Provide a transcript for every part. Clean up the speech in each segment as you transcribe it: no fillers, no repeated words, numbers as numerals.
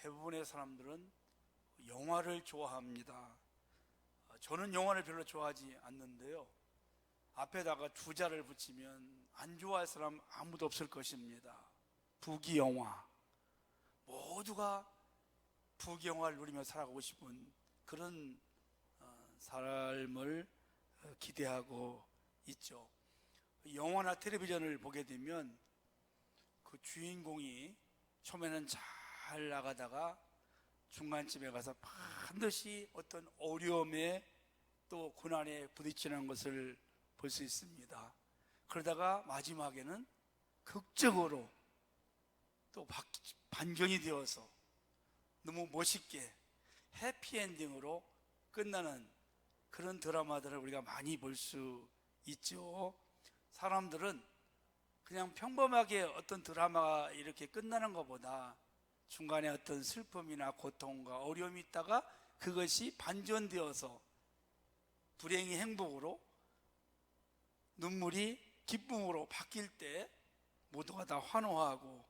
대부분의 사람들은 영화를 좋아합니다. 저는 영화를 별로 좋아하지 않는데요, 앞에다가 주자를 붙이면 안 좋아할 사람 아무도 없을 것입니다. 부귀영화, 모두가 부귀영화를 누리며 살아가고 싶은 그런 삶을 기대하고 있죠. 영화나 텔레비전을 보게 되면 그 주인공이 처음에는 잘 나가다가 중간쯤에 가서 반드시 어떤 어려움에 또 고난에 부딪히는 것을 볼 수 있습니다. 그러다가 마지막에는 극적으로 또 반전이 되어서 너무 멋있게 해피엔딩으로 끝나는 그런 드라마들을 우리가 많이 볼 수 있죠. 사람들은 그냥 평범하게 어떤 드라마가 이렇게 끝나는 것보다 중간에 어떤 슬픔이나 고통과 어려움이 있다가 그것이 반전되어서 불행이 행복으로, 눈물이 기쁨으로 바뀔 때 모두가 다 환호하고,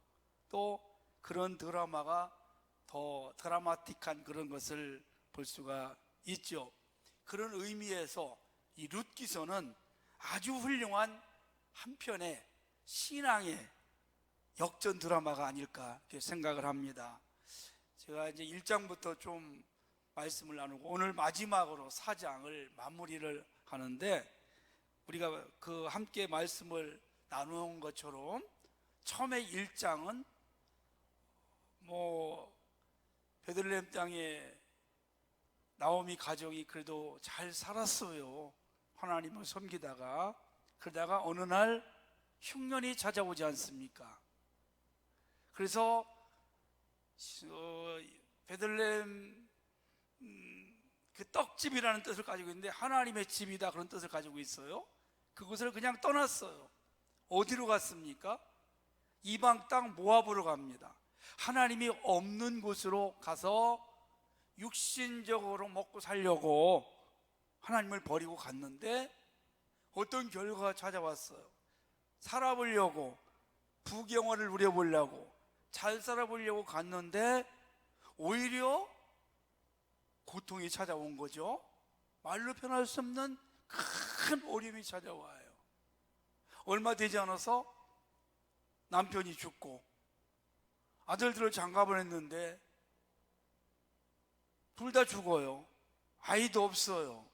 또 그런 드라마가 더 드라마틱한 그런 것을 볼 수가 있죠. 그런 의미에서 이 룻기서는 아주 훌륭한 한편의 신앙의 역전 드라마가 아닐까 이렇게 생각을 합니다. 제가 이제 1장부터 좀 말씀을 나누고 오늘 마지막으로 4장을 마무리를 하는데, 우리가 그 함께 말씀을 나눈 것처럼 처음에 1장은 베들레헴 땅에 나오미 가족이 그래도 잘 살았어요. 하나님을 섬기다가. 그러다가 어느 날 흉년이 찾아오지 않습니까? 그래서 베들레헴 그 떡집이라는 뜻을 가지고 있는데 하나님의 집이다 그런 뜻을 가지고 있어요. 그곳을 그냥 떠났어요. 어디로 갔습니까? 이방 땅 모압으로 갑니다. 하나님이 없는 곳으로 가서 육신적으로 먹고 살려고 하나님을 버리고 갔는데 어떤 결과가 찾아왔어요. 살아보려고, 부귀영화를 누려보려고, 잘 살아보려고 갔는데 오히려 고통이 찾아온 거죠. 말로 표현할 수 없는 큰 어려움이 찾아와요. 얼마 되지 않아서 남편이 죽고 아들들을 장가보냈는데 둘 다 죽어요. 아이도 없어요.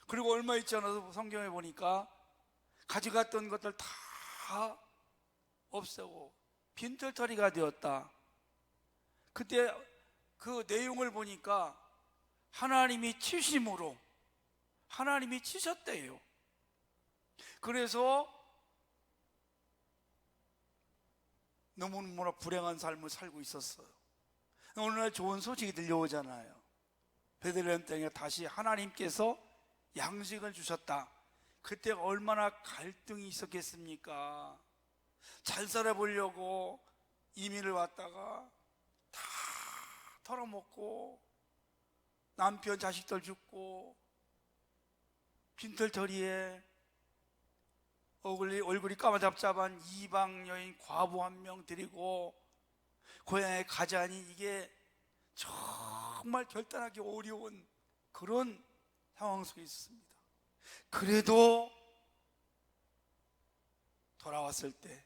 그리고 얼마 있지 않아서 성경에 보니까 가져갔던 것들 다 없애고 빈털터리가 되었다. 그때 그 내용을 보니까 하나님이 치심으로 하나님이 치셨대요. 그래서 너무나 불행한 삶을 살고 있었어요. 어느 날 좋은 소식이 들려오잖아요. 베들레헴 땅에 다시 하나님께서 양식을 주셨다. 그때 얼마나 갈등이 있었겠습니까? 잘 살아보려고 이민을 왔다가 다 털어먹고 남편 자식들 죽고 빈털터리에 얼굴이 까마잡잡한 이방 여인 과부 한 명 데리고 고향에 가자니 이게 정말 결단하기 어려운 그런 상황 속에 있습니다. 그래도 돌아왔을 때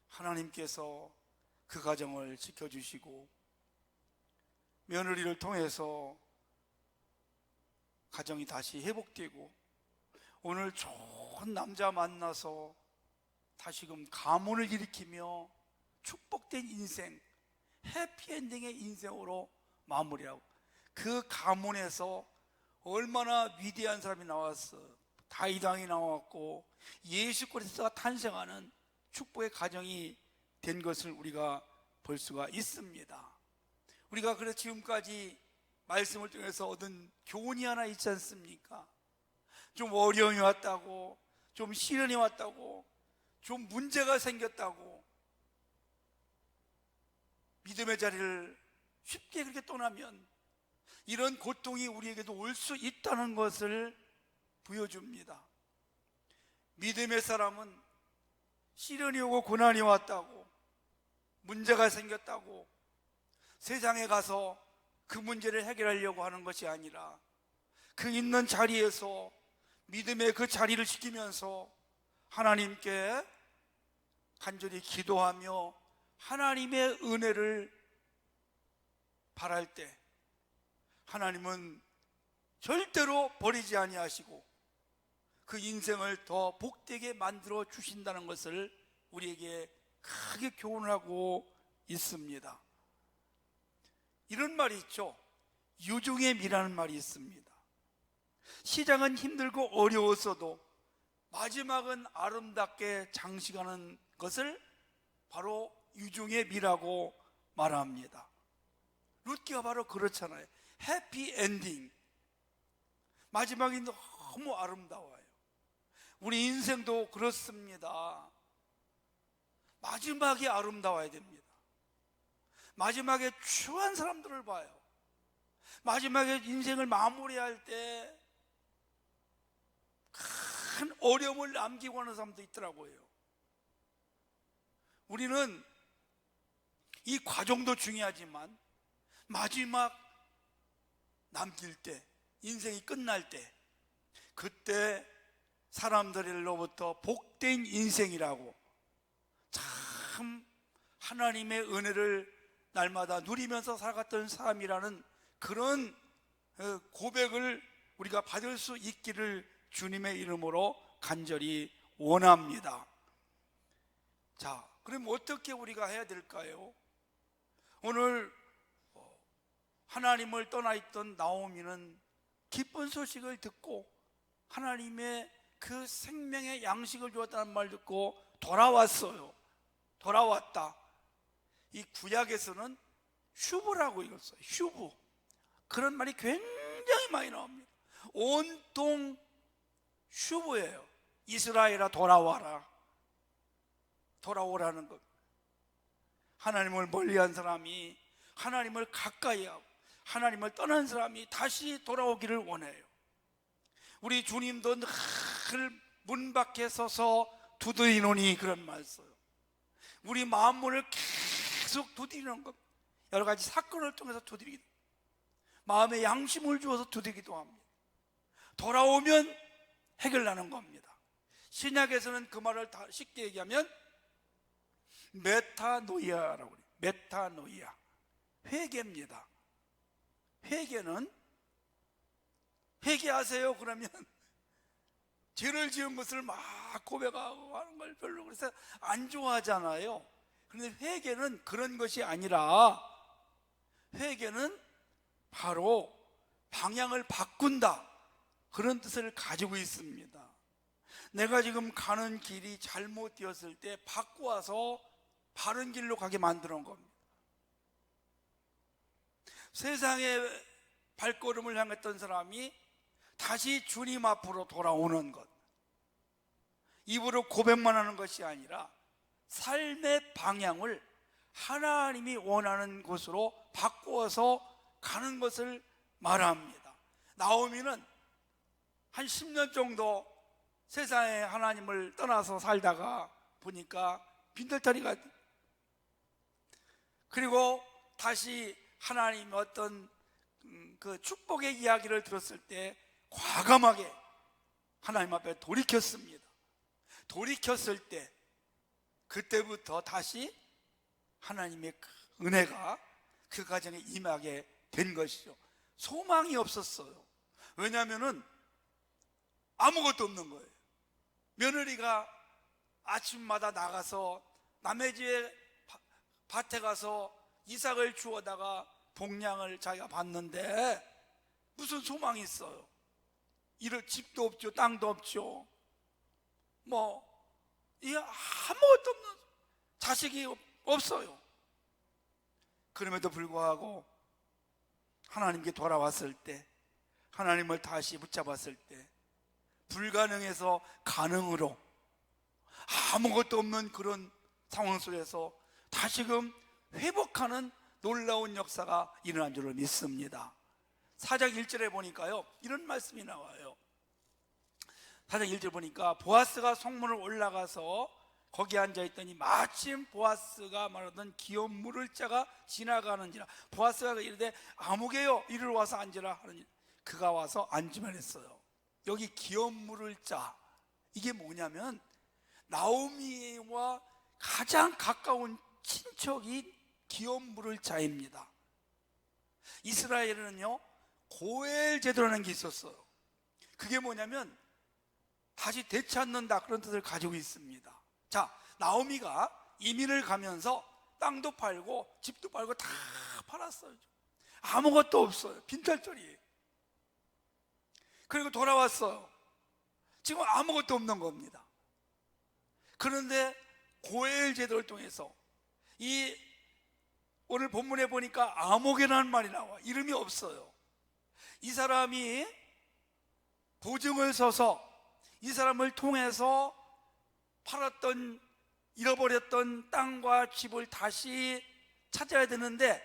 하나님께서 그 가정을 지켜주시고 며느리를 통해서 가정이 다시 회복되고 오늘 좋은 남자 만나서 다시금 가문을 일으키며 축복된 인생, 해피엔딩의 인생으로 마무리하고, 그 가문에서 얼마나 위대한 사람이 나왔어. 다윗 왕이 나왔고 예수 그리스도가 탄생하는 축복의 가정이 된 것을 우리가 볼 수가 있습니다. 우리가 그래서 지금까지 말씀을 통해서 얻은 교훈이 하나 있지 않습니까? 좀 어려움이 왔다고, 좀 시련이 왔다고, 좀 문제가 생겼다고 믿음의 자리를 쉽게 그렇게 떠나면 이런 고통이 우리에게도 올 수 있다는 것을 보여줍니다. 믿음의 사람은 시련이 오고 고난이 왔다고, 문제가 생겼다고 세상에 가서 그 문제를 해결하려고 하는 것이 아니라 그 있는 자리에서 믿음의 그 자리를 지키면서 하나님께 간절히 기도하며 하나님의 은혜를 바랄 때 하나님은 절대로 버리지 아니하시고 그 인생을 더 복되게 만들어 주신다는 것을 우리에게 크게 교훈하고 있습니다. 이런 말이 있죠. 유중의 미라는 말이 있습니다. 시작은 힘들고 어려웠어도 마지막은 아름답게 장식하는 것을 바로 유중의 미라고 말합니다. 룻기가 바로 그렇잖아요. 해피 엔딩, 마지막이 너무 아름다워요. 우리 인생도 그렇습니다. 마지막이 아름다워야 됩니다. 마지막에 추한 사람들을 봐요. 마지막에 인생을 마무리할 때 큰 어려움을 남기고 하는 사람도 있더라고요. 우리는 이 과정도 중요하지만 마지막 남길 때, 인생이 끝날 때, 그때 사람들로부터 복된 인생이라고, 참 하나님의 은혜를 날마다 누리면서 살아갔던 삶이라는 그런 고백을 우리가 받을 수 있기를 주님의 이름으로 간절히 원합니다. 자, 그럼 어떻게 우리가 해야 될까요? 오늘 하나님을 떠나 있던 나오미는 기쁜 소식을 듣고 하나님의 그 생명의 양식을 주었다는 말 듣고 돌아왔어요. 돌아왔다. 이 구약에서는 슈브라고 읽었어요. 슈브. 그런 말이 굉장히 많이 나옵니다. 온통 슈브예요. 이스라엘아 돌아와라. 돌아오라는 것. 하나님을 멀리한 사람이 하나님을 가까이 하고 하나님을 떠난 사람이 다시 돌아오기를 원해요. 우리 주님도 늘 문 밖에 서서 두드리노니 그런 말 써요. 우리 마음문을 계속 두드리는 것. 여러 가지 사건을 통해서 두드리기도, 마음에 양심을 주어서 두드리기도 합니다. 돌아오면 해결나는 겁니다. 신약에서는 그 말을 다 쉽게 얘기하면 메타노이아라고 그래요. 메타노이아, 회개입니다. 회개는 회개하세요 그러면 죄를 지은 것을 막 고백하고 하는 걸 별로 그래서 안 좋아하잖아요. 그런데 회개는 그런 것이 아니라 회개는 바로 방향을 바꾼다, 그런 뜻을 가지고 있습니다. 내가 지금 가는 길이 잘못되었을 때 바꾸어서 바른 길로 가게 만드는 겁니다. 세상에 발걸음을 향했던 사람이 다시 주님 앞으로 돌아오는 것, 입으로 고백만 하는 것이 아니라 삶의 방향을 하나님이 원하는 곳으로 바꾸어서 가는 것을 말합니다. 나오미는 한 10년 정도 세상에 하나님을 떠나서 살다가 보니까 빈털터리가, 그리고 다시 하나님 어떤 그 축복의 이야기를 들었을 때 과감하게 하나님 앞에 돌이켰습니다. 돌이켰을 때 그때부터 다시 하나님의 은혜가 그 가정에 임하게 된 것이죠. 소망이 없었어요. 왜냐하면은 아무것도 없는 거예요. 며느리가 아침마다 나가서 남의 집에 밭에 가서 이삭을 주워다가 동량을 자기가 받는데 무슨 소망이 있어요? 이럴 집도 없죠, 땅도 없죠. 이 아무것도 없는, 자식이 없어요. 그럼에도 불구하고 하나님께 돌아왔을 때, 하나님을 다시 붙잡았을 때 불가능해서 가능으로, 아무것도 없는 그런 상황 속에서 다시금 회복하는 놀라운 역사가 일어난 줄을 믿습니다. 4장 1절에 보니까요, 이런 말씀이 나와요. 4장 1절 보니까 보아스가 성문을 올라가서 거기 앉아있더니 마침 보아스가 말하던 기업 물을 자가 지나가는지라. 보아스가 이르되 아무개요 이리로 와서 앉으라 하느니 그가 와서 앉으면 했어요. 여기 기업 물을 자, 이게 뭐냐면 나오미와 가장 가까운 친척이 기업 물을 자입니다. 이스라엘은요 고엘 제도라는 게 있었어요. 그게 뭐냐면 다시 되찾는다, 그런 뜻을 가지고 있습니다. 자, 나오미가 이민을 가면서 땅도 팔고 집도 팔고 다 팔았어요. 아무것도 없어요. 빈털터리. 그리고 돌아왔어요. 지금 아무것도 없는 겁니다. 그런데 고엘 제도를 통해서 이 오늘 본문에 보니까 아모개라는 말이 나와. 이름이 없어요. 이 사람이 보증을 서서 이 사람을 통해서 팔았던, 잃어버렸던 땅과 집을 다시 찾아야 되는데,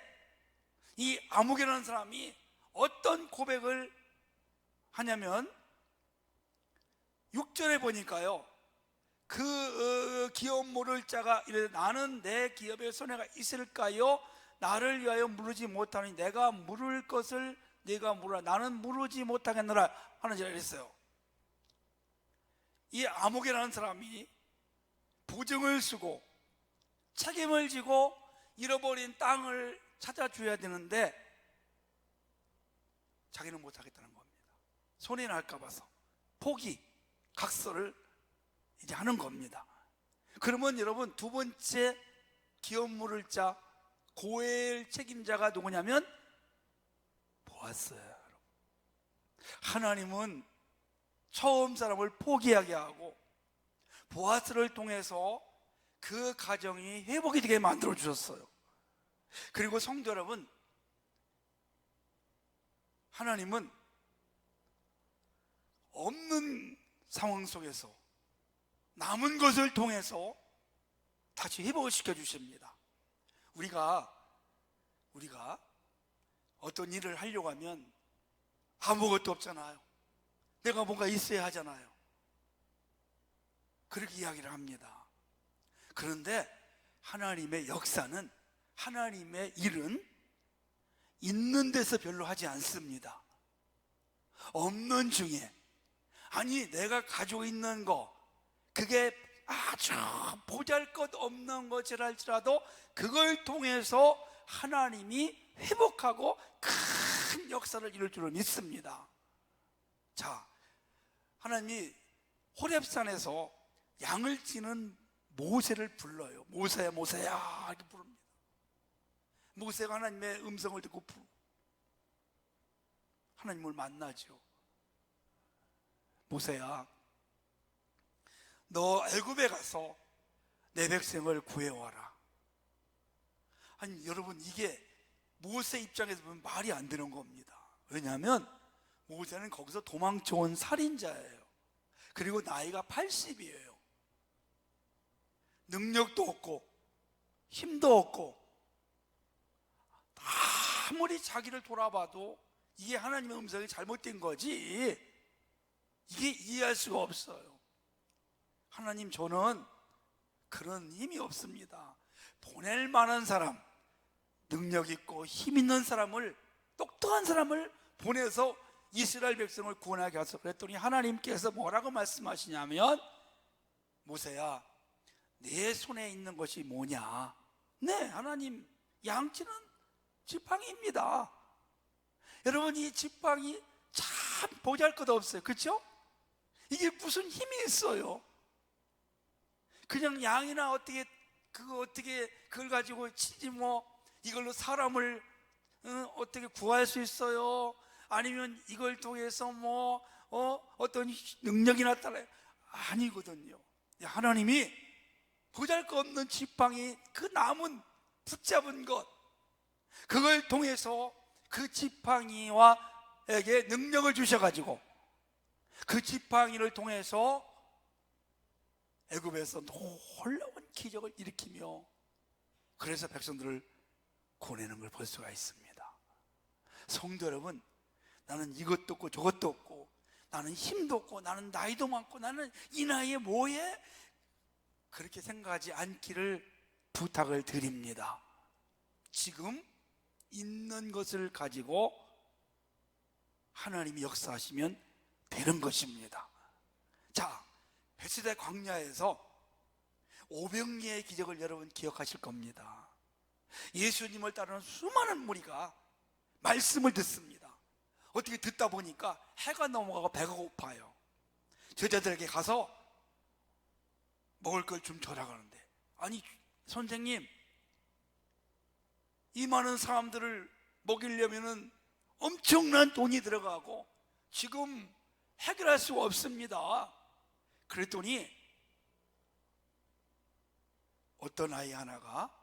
이 아무개라는 사람이 어떤 고백을 하냐면 6절에 보니까요, 그 기업 물을 자가 이르되 나는 내 기업에 손해가 있을까요? 나를 위하여 물으지 못하니 내가 물을 것을 네가 물으라. 나는 물으지 못하겠노라 하는 줄 알았어요. 이 아모개라는 사람이 보증을 쓰고 책임을 지고 잃어버린 땅을 찾아줘야 되는데 자기는 못하겠다는 겁니다. 손해 날까 봐서 포기, 각서를 이제 하는 겁니다. 그러면 여러분, 두 번째 기업 물을 자 고엘 책임자가 누구냐면 보았어요. 하나님은 처음 사람을 포기하게 하고 보아스를 통해서 그 가정이 회복이 되게 만들어 주셨어요. 그리고 성도 여러분, 하나님은 없는 상황 속에서 남은 것을 통해서 다시 회복을 시켜 주십니다. 우리가 어떤 일을 하려고 하면 아무것도 없잖아요. 내가 뭔가 있어야 하잖아요. 그렇게 이야기를 합니다. 그런데 하나님의 역사는, 하나님의 일은 있는 데서 별로 하지 않습니다. 없는 중에, 아니 내가 가지고 있는 거, 그게 아주 보잘것없는 것이랄지라도 그걸 통해서 하나님이 회복하고 큰 역사를 이룰 줄을 믿습니다. 자, 하나님이 호렙산에서 양을 치는 모세를 불러요. 모세야 모세야 이렇게 부릅니다. 모세가 하나님의 음성을 듣고 하나님을 만나죠. 모세야, 너 애굽에 가서 내 백성을 구해와라. 아니 여러분, 이게 모세 입장에서 보면 말이 안 되는 겁니다. 왜냐하면 모세는 거기서 도망쳐온 살인자예요. 그리고 나이가 80이에요. 능력도 없고 힘도 없고, 아무리 자기를 돌아봐도 이게 하나님의 음성이 잘못된 거지, 이게 이해할 수가 없어요. 하나님, 저는 그런 힘이 없습니다. 보낼 만한 사람, 능력 있고 힘 있는 사람을, 똑똑한 사람을 보내서 이스라엘 백성을 구원하게 하소서. 그랬더니 하나님께서 뭐라고 말씀하시냐면, 모세야, 내 손에 있는 것이 뭐냐? 네, 하나님, 양치는 지팡이입니다. 여러분, 이 지팡이 참 보잘것없어요. 그렇죠? 이게 무슨 힘이 있어요? 그냥 양이나 어떻게 그걸 가지고 치지 뭐, 이걸로 사람을 어떻게 구할 수 있어요? 아니면 이걸 통해서 뭐 어떤 능력이 나타나요? 아니거든요. 하나님이 보잘것없는 지팡이, 그 남은 붙잡은 것, 그걸 통해서 그 지팡이와에게 능력을 주셔가지고 그 지팡이를 통해서 애굽에서 놀라운 기적을 일으키며, 그래서 백성들을 구원하는 걸 볼 수가 있습니다. 성도 여러분, 나는 이것도 없고 저것도 없고, 나는 힘도 없고, 나는 나이도 많고, 나는 이 나이에 뭐해? 그렇게 생각하지 않기를 부탁을 드립니다. 지금 있는 것을 가지고 하나님이 역사하시면 되는 것입니다. 자, 베스다 광야에서 500리의 기적을 여러분 기억하실 겁니다. 예수님을 따르는 수많은 무리가 말씀을 듣습니다. 어떻게 듣다 보니까 해가 넘어가고 배가 고파요. 제자들에게 가서 먹을 걸 좀 줘라 그러는데, 아니 선생님, 이 많은 사람들을 먹이려면은 엄청난 돈이 들어가고 지금 해결할 수가 없습니다. 그랬더니 어떤 아이 하나가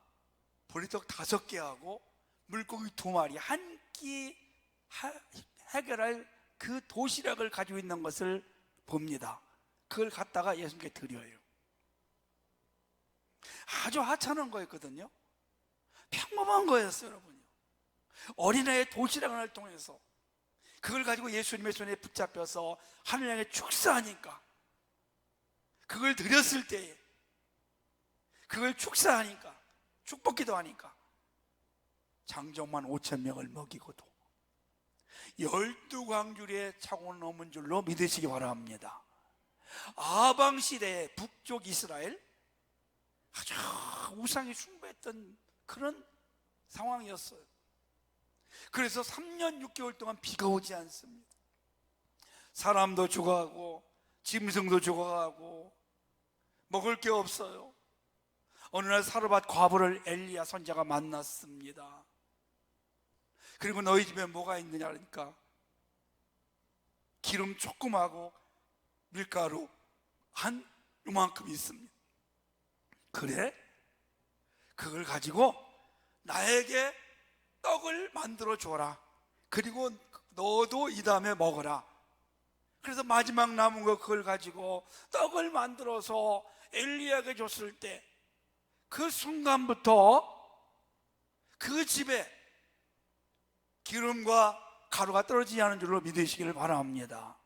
보리떡 5개하고 물고기 2마리 한 끼 해결할 그 도시락을 가지고 있는 것을 봅니다. 그걸 갖다가 예수님께 드려요. 아주 하찮은 거였거든요. 평범한 거였어요, 여러분요. 어린아이의 도시락을 통해서 그걸 가지고 예수님의 손에 붙잡혀서 하늘 향해 축사하니까, 그걸 드렸을 때에 그걸 축사하니까, 축복기도 하니까 장정만 5,000명을 먹이고도 12광주리에 차고 넘은 줄로 믿으시기 바랍니다. 아방시대의 북쪽 이스라엘, 아주 우상이 숭배했던 그런 상황이었어요. 그래서 3년 6개월 동안 비가 오지 않습니다. 사람도 죽어가고 짐승도 죽어가고 먹을 게 없어요. 어느 날 사르밧 과부를 엘리야 선지자가 만났습니다. 그리고 너희 집에 뭐가 있느냐 그러니까 기름 조금하고 밀가루 한 요만큼 있습니다. 그래? 그걸 가지고 나에게 떡을 만들어 줘라. 그리고 너도 이 다음에 먹어라. 그래서 마지막 남은 거 그걸 가지고 떡을 만들어서 엘리야에게 줬을 때 그 순간부터 그 집에 기름과 가루가 떨어지지 않은 줄로 믿으시기를 바랍니다.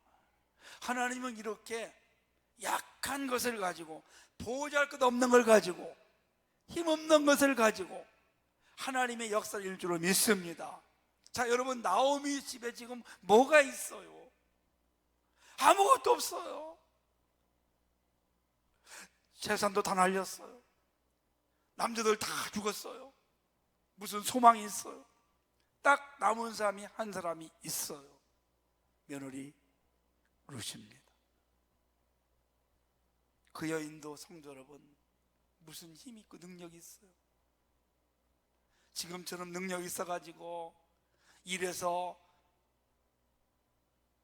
하나님은 이렇게 약한 것을 가지고, 보잘것없는 걸 가지고, 힘없는 것을 가지고 하나님의 역사를 이룰 줄로 믿습니다. 자, 여러분, 나오미 집에 지금 뭐가 있어요? 아무것도 없어요. 재산도 다 날렸어요. 남자들 다 죽었어요. 무슨 소망이 있어요? 딱 남은 사람이 한 사람이 있어요. 며느리 룻입니다. 그 여인도 성도 여러분, 무슨 힘이 있고 능력이 있어요? 지금처럼 능력이 있어가지고 일해서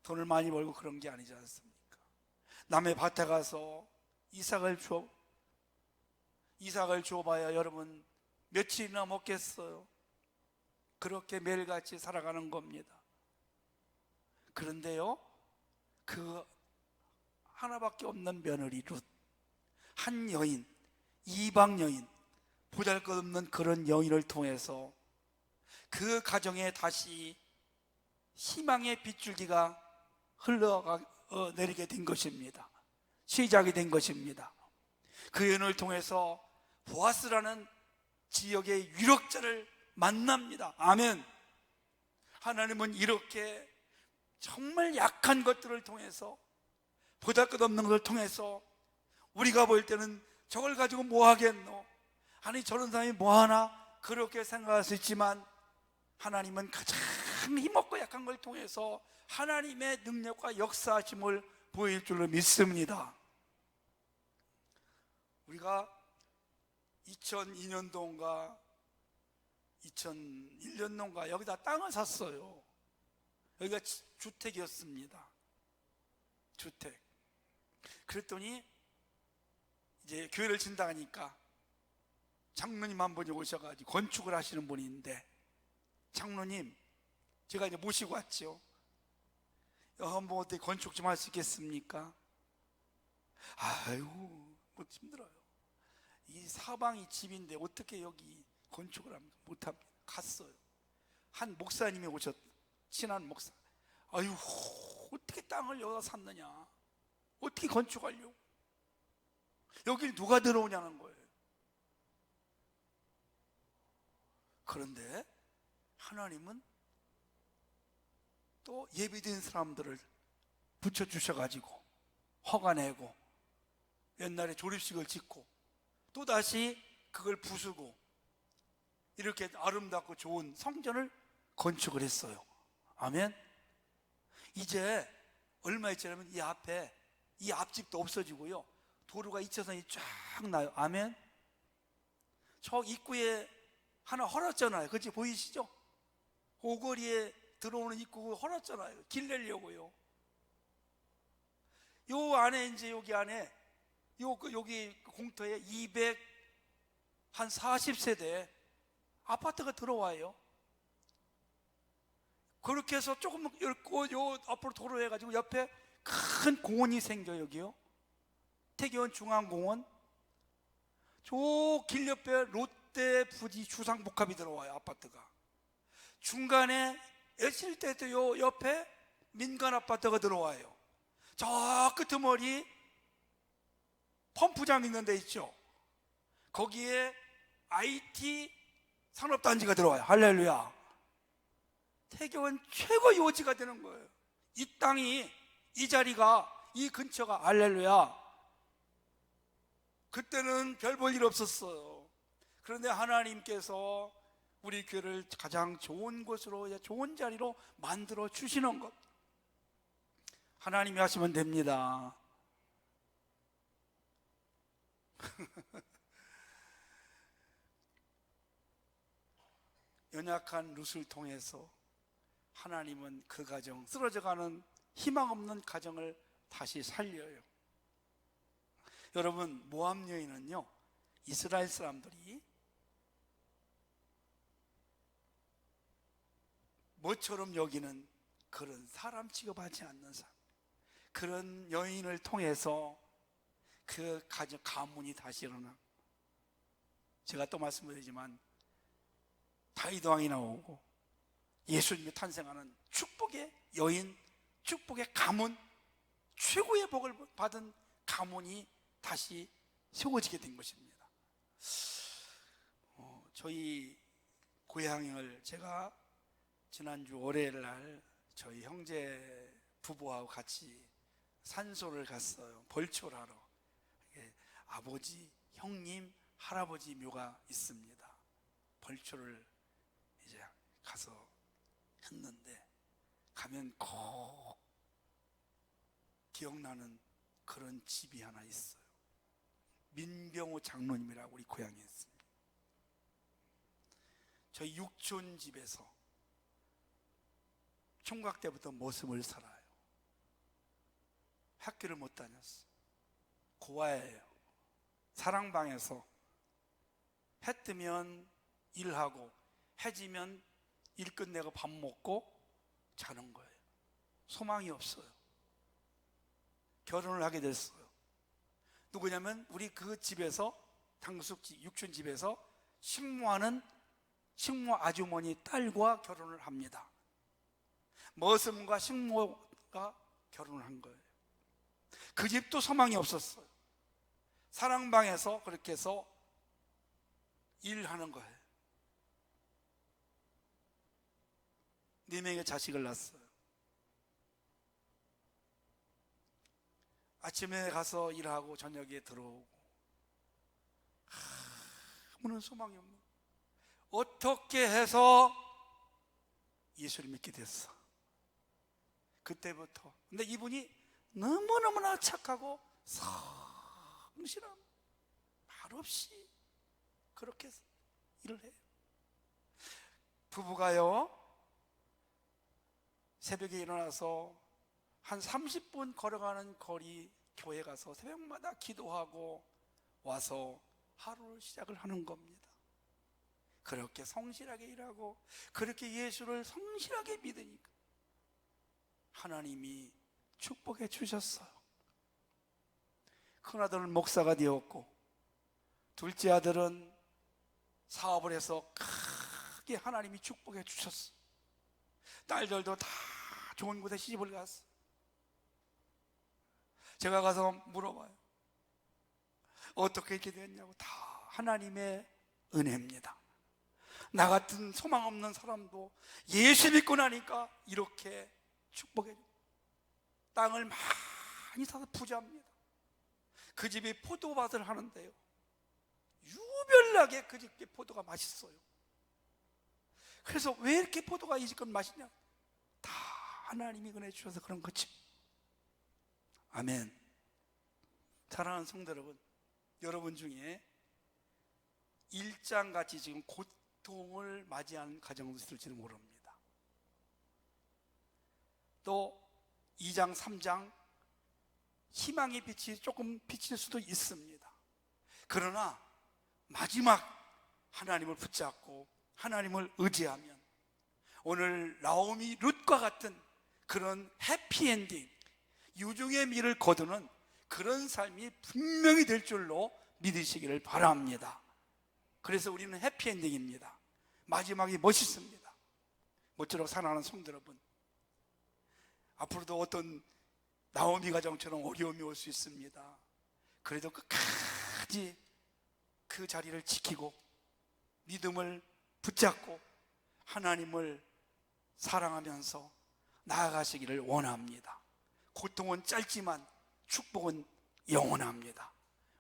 돈을 많이 벌고 그런 게 아니지 않습니까? 남의 밭에 가서 이삭을 줘봐야 여러분 며칠이나 먹겠어요? 그렇게 매일같이 살아가는 겁니다. 그런데요, 그 하나밖에 없는 며느리 룻, 한 여인, 이방 여인, 보잘것없는 그런 여인을 통해서 그 가정에 다시 희망의 빗줄기가 흘러내리게 된 것입니다. 시작이 된 것입니다. 그 여인을 통해서 보아스라는 지역의 유력자를 만납니다. 아멘. 하나님은 이렇게 정말 약한 것들을 통해서, 보잘것없는 것을 통해서, 우리가 볼 때는 저걸 가지고 뭐 하겠노? 아니 저런 사람이 뭐 하나? 그렇게 생각할 수 있지만 하나님은 가장 힘없고 약한 걸 통해서 하나님의 능력과 역사하심을 보일 줄로 믿습니다. 우리가 2002년도인가 2001년도인가 여기다 땅을 샀어요. 여기가 주택이었습니다. 주택. 그랬더니 이제 교회를 진다하니까 장로님 한 분이 오셔가지고 건축을 하시는 분인데, 장로님 제가 이제 모시고 왔죠. 한번 어떻게 건축 좀 할 수 있겠습니까? 아유 뭐 힘들어요. 이 사방이 집인데 어떻게 여기 건축을 합니까? 못합니다. 갔어요. 한 목사님이 오셨, 친한 목사. 아유 어떻게 땅을 여기다 샀느냐, 어떻게 건축하려고. 여기 누가 들어오냐는 거예요. 그런데 하나님은 또 예비된 사람들을 붙여주셔가지고 허가 내고 옛날에 조립식을 짓고 또다시 그걸 부수고 이렇게 아름답고 좋은 성전을 건축을 했어요. 아멘. 이제 얼마 있자면 이 앞에 이 앞집도 없어지고요, 도로가 2차선이 쫙 나요. 아멘. 저 입구에 하나 헐었잖아요. 그치? 보이시죠? 오거리에 들어오는 입구 헐었잖아요. 길 내려고요. 요 안에 이제 여기 안에 여기 공터에 240세대 아파트가 들어와요. 그렇게 해서 조금 열고 요 앞으로 도로 해가지고 옆에 큰 공원이 생겨요. 여기요. 태계원 중앙공원. 저 길 옆에 롯데 부지 주상복합이 들어와요. 아파트가. 중간에 에실대도 요 옆에 민간 아파트가 들어와요. 저 끄트머리 펌프장 있는 데 있죠. 거기에 IT 산업단지가 들어와요. 할렐루야. 태교는 최고 요지가 되는 거예요. 이 땅이, 이 자리가, 이 근처가, 할렐루야. 그때는 별 볼 일 없었어요. 그런데 하나님께서 우리 교회를 가장 좋은 곳으로, 좋은 자리로 만들어 주시는 것, 하나님이 하시면 됩니다. 연약한 룻을 통해서 하나님은 그 가정, 쓰러져가는 희망 없는 가정을 다시 살려요. 여러분, 모압 여인은요, 이스라엘 사람들이 뭐처럼 여기는 그런 사람 취급하지 않는 사람, 그런 여인을 통해서 그 가정, 가문이 다시 일어나. 제가 또 말씀드리지만 다윗 왕이 나오고 예수님이 탄생하는 축복의 여인, 축복의 가문, 최고의 복을 받은 가문이 다시 세워지게 된 것입니다. 저희 고향을 제가 지난주 월요일 날 저희 형제 부부하고 같이 산소를 갔어요. 벌초를 하러. 아버지, 형님, 할아버지 묘가 있습니다. 벌초를 이제 가서 했는데, 가면 꼭 기억나는 그런 집이 하나 있어요. 민병호 장로님이라고 우리 고향에 있습니다. 저희 육촌 집에서 총각 때부터 모습을 살아요. 학교를 못 다녔어. 고아예요. 사랑방에서 해 뜨면 일하고 해 지면 일 끝내고 밥 먹고 자는 거예요. 소망이 없어요. 결혼을 하게 됐어요. 누구냐면 우리 그 집에서, 당숙집 육촌 집에서 식모하는 식모 아주머니 딸과 결혼을 합니다. 머슴과 식모가 결혼을 한 거예요. 그 집도 소망이 없었어요. 사랑방에서 그렇게 해서 일하는 거예요. 4명의 자식을 낳았어요. 아침에 가서 일하고 저녁에 들어오고, 아무런 소망이 없는, 어떻게 해서 예수를 믿게 됐어. 그때부터. 근데 이분이 너무너무나 착하고 성실한, 말없이 그렇게 일을 해요. 부부가요, 새벽에 일어나서 한 30분 걸어가는 거리 교회 가서 새벽마다 기도하고 와서 하루를 시작을 하는 겁니다. 그렇게 성실하게 일하고 그렇게 예수를 성실하게 믿으니까 하나님이 축복해 주셨어요. 큰아들은 목사가 되었고, 둘째 아들은 사업을 해서 크게 하나님이 축복해 주셨어요. 딸들도 다 좋은 곳에 시집을 갔어요. 제가 가서 물어봐요. 어떻게 이렇게 됐냐고, 다 하나님의 은혜입니다. 나 같은 소망 없는 사람도 예수 믿고 나니까 이렇게 축복해 줍니다. 땅을 많이 사서 부자입니다. 그 집이 포도밭을 하는데요, 유별나게 그 집의 포도가 맛있어요. 그래서 왜 이렇게 포도가 이 집 건 맛있냐? 다 하나님이 은혜 주셔서 그런 거지. 아멘. 사랑하는 성도 여러분, 여러분 중에 일장같이 지금 고통을 맞이하는 가정도 있을지도 모릅니다. 또 2장, 3장 희망의 빛이 조금 비칠 수도 있습니다. 그러나 마지막 하나님을 붙잡고 하나님을 의지하면 오늘 나오미 룻과 같은 그런 해피엔딩, 유종의 미를 거두는 그런 삶이 분명히 될 줄로 믿으시기를 바랍니다. 그래서 우리는 해피엔딩입니다. 마지막이 멋있습니다. 모쪼록 사랑하는 성도 여러분, 앞으로도 어떤 나오미 가정처럼 어려움이 올 수 있습니다. 그래도 끝까지 그 자리를 지키고 믿음을 붙잡고 하나님을 사랑하면서 나아가시기를 원합니다. 고통은 짧지만 축복은 영원합니다.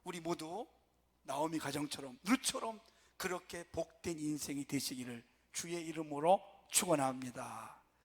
우리 모두 나오미 가정처럼, 룻처럼 그렇게 복된 인생이 되시기를 주의 이름으로 축원합니다.